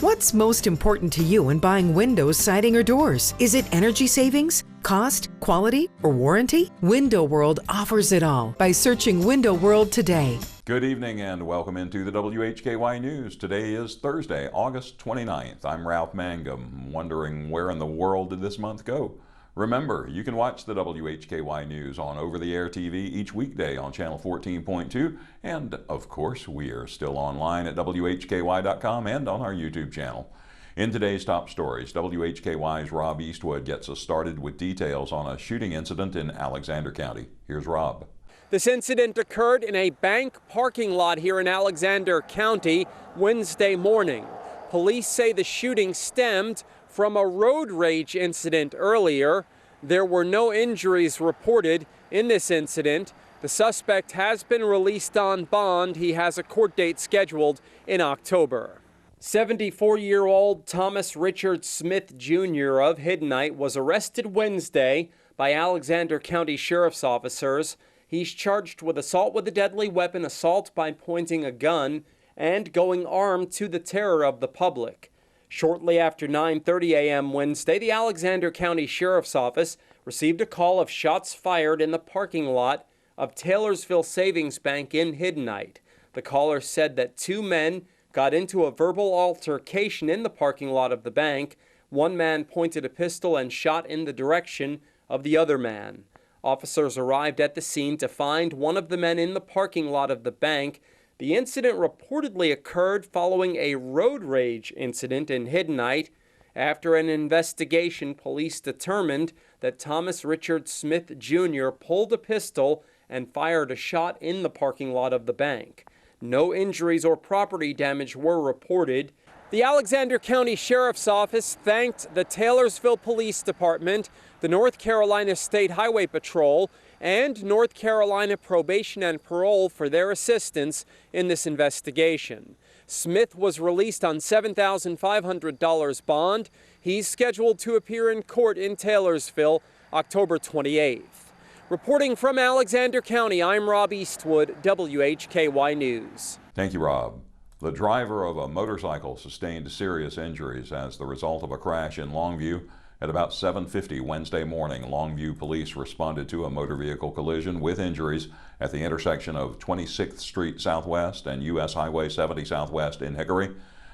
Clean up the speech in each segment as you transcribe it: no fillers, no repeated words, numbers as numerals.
What's most important to you when buying windows, siding, or doors? Is it energy savings, cost, quality, or warranty? Window World offers it all by searching Window World today. Good evening and welcome into the WHKY News. Today is Thursday, August 29th. I'm Ralph Mangum, wondering where in the world did this month go? Remember, you can watch the WHKY News on over-the-air TV each weekday on channel 14.2, and of course, we are still online at WHKY.com and on our YouTube channel. In today's top stories, WHKY's Rob Eastwood gets us started with details on a shooting incident in Alexander County. Here's Rob. This incident occurred in a bank parking lot here in Alexander County Wednesday morning. Police say the shooting stemmed from a road rage incident earlier. There were no injuries reported in this incident. The suspect has been released on bond. He has a court date scheduled in October. 74-year-old Thomas Richard Smith Jr. of Hiddenite was arrested Wednesday by Alexander County Sheriff's officers. He's charged with assault with a deadly weapon, assault by pointing a gun, and going armed to the terror of the public. Shortly after 9:30 a.m. Wednesday, the Alexander County Sheriff's Office received a call of shots fired in the parking lot of Taylorsville Savings Bank in Hiddenite. The caller said that two men got into a verbal altercation in the parking lot of the bank. One man pointed a pistol and shot in the direction of the other man. Officers arrived at the scene to find one of the men in the parking lot of the bank. The incident reportedly occurred following a road rage incident in Hiddenite. After an investigation, police determined that Thomas Richard Smith Jr. pulled a pistol and fired a shot in the parking lot of the bank. No injuries or property damage were reported. The Alexander County Sheriff's Office thanked the Taylorsville Police Department, the North Carolina State Highway Patrol, and North Carolina Probation and Parole for their assistance in this investigation. Smith was released on $7,500 bond. He's scheduled to appear in court in Taylorsville October 28th. Reporting from Alexander County, I'm Rob Eastwood, WHKY News. Thank you, Rob. The driver of a motorcycle sustained serious injuries as the result of a crash in Longview. At about 7:50 Wednesday morning, Longview police responded to a motor vehicle collision with injuries at the intersection of 26th Street Southwest and U.S. Highway 70 Southwest in Hickory.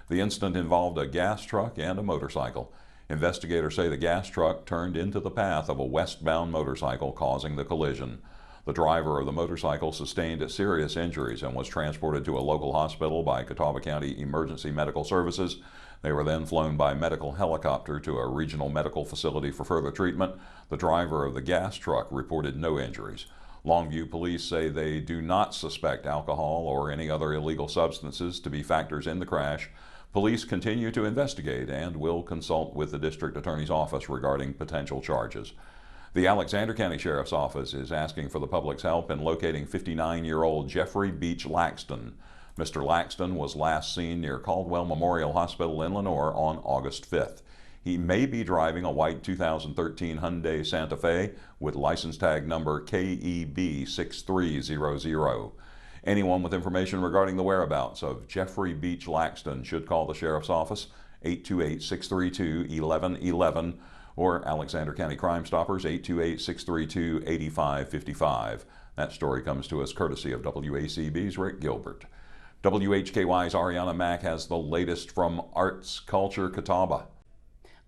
The incident involved a gas truck and a motorcycle. Investigators say the gas truck turned into the path of a westbound motorcycle, causing the collision. The driver of the motorcycle sustained serious injuries and was transported to a local hospital by Catawba County Emergency Medical Services. They were then flown by medical helicopter to a regional medical facility for further treatment. The driver of the gas truck reported no injuries. Longview police say they do not suspect alcohol or any other illegal substances to be factors in the crash. Police continue to investigate and will consult with the district attorney's office regarding potential charges. The Alexander County Sheriff's Office is asking for the public's help in locating 59-year-old Jeffrey Beach Laxton. Mr. Laxton was last seen near Caldwell Memorial Hospital in Lenoir on August 5th. He may be driving a white 2013 Hyundai Santa Fe with license tag number KEB 6300. Anyone with information regarding the whereabouts of Jeffrey Beach Laxton should call the Sheriff's Office 828-632-1111 or Alexander County Crime Stoppers 828-632-8555. That story comes to us courtesy of WACB's Rick Gilbert. WHKY's Arianna Mack has the latest from Arts Culture Catawba.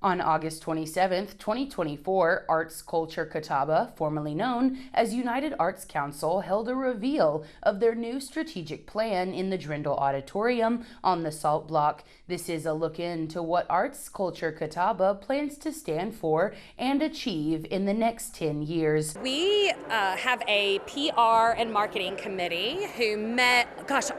On August 27, 2024, Arts Culture Catawba, formerly known as United Arts Council, held a reveal of their new strategic plan in the Drindle Auditorium on the Salt Block. This is a look into what Arts Culture Catawba plans to stand for and achieve in the next 10 years. We have a PR and marketing committee who met,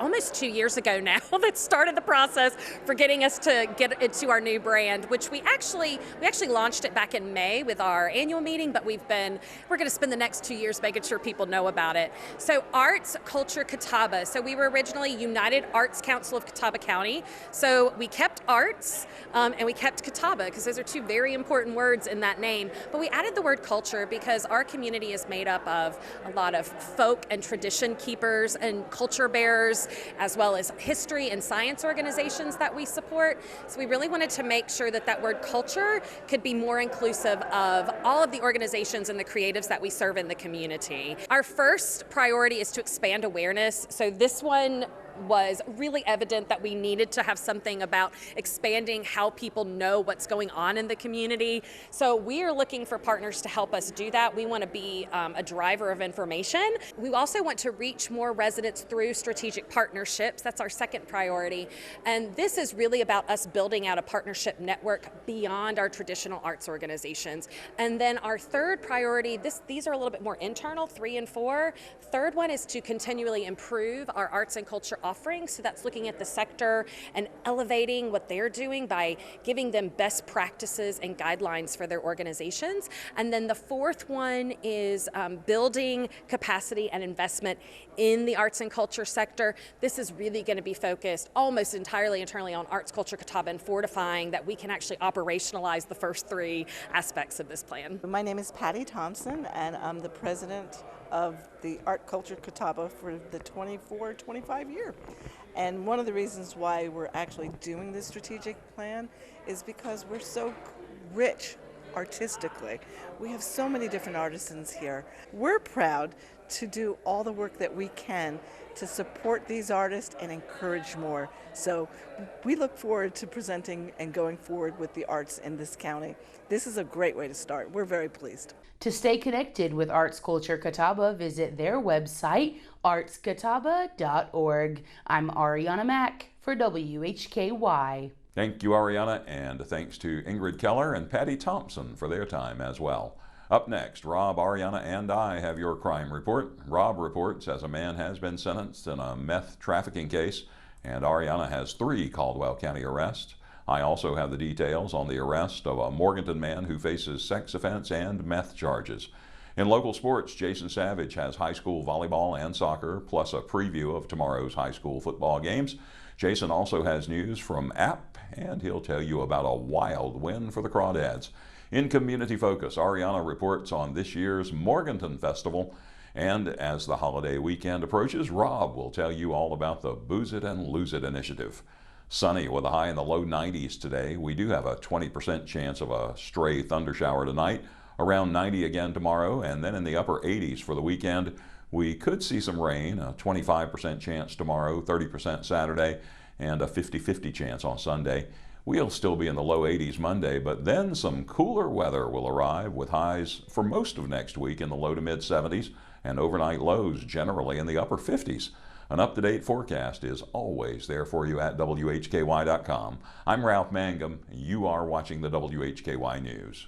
almost 2 years ago now, that started the process for getting us to get into our new brand, which we actually actually launched it back in May with our annual meeting, but we're going to spend the next 2 years making sure people know about it. So Arts Culture Catawba. So we were originally United Arts Council of Catawba County. So we kept arts and we kept Catawba because those are two very important words in that name. But we added the word culture because our community is made up of a lot of folk and tradition keepers and culture bearers, as well as history and science organizations that we support. So we really wanted to make sure that that word culture could be more inclusive of all of the organizations and the creatives that we serve in the community. Our first priority is to expand awareness. So this one was really evident that we needed to have something about expanding how people know what's going on in the community. So we are looking for partners to help us do that. We want to be a driver of information. We also want to reach more residents through strategic partnerships. That's our second priority. And this is really about us building out a partnership network beyond our traditional arts organizations. And then our third priority, these are a little bit more internal, 3 and 4. Third one is to continually improve our arts and culture offerings. So that's looking at the sector and elevating what they're doing by giving them best practices and guidelines for their organizations. And then the fourth one is building capacity and investment in the arts and culture sector. This is really going to be focused almost entirely internally on Arts Culture Catawba and fortifying that we can actually operationalize the first 3 aspects of this plan. My name is Patty Thompson, and I'm the president of the Art Culture Catawba for the 24-25 year. And one of the reasons why we're actually doing this strategic plan is because we're so rich artistically. We have so many different artisans here. We're proud to do all the work that we can to support these artists and encourage more. So we look forward to presenting and going forward with the arts in this county. This is a great way to start. We're very pleased. To stay connected with Arts Culture Catawba, visit their website, artscatawba.org. I'm Arianna Mack for WHKY. Thank you, Arianna, and thanks to Ingrid Keller and Patty Thompson for their time as well. Up next, Rob, Arianna, and I have your crime report. Rob reports as a man has been sentenced in a meth trafficking case, and Arianna has 3 Caldwell County arrests. I also have the details on the arrest of a Morganton man who faces sex offense and meth charges. In local sports, Jason Savage has high school volleyball and soccer, plus a preview of tomorrow's high school football games. Jason also has news from App, and he'll tell you about a wild win for the Crawdads. In Community Focus, Arianna reports on this year's Morganton Festival. And as the holiday weekend approaches, Rob will tell you all about the Booze It and Lose It initiative. Sunny with a high in the low 90s today. We do have a 20% chance of a stray thundershower tonight, around 90 again tomorrow, and then in the upper 80s for the weekend. We could see some rain, a 25% chance tomorrow, 30% Saturday, and a 50-50 chance on Sunday. We'll still be in the low 80s Monday, but then some cooler weather will arrive with highs for most of next week in the low to mid 70s and overnight lows generally in the upper 50s. An up-to-date forecast is always there for you at WHKY.com. I'm Ralph Mangum. You are watching the WHKY News.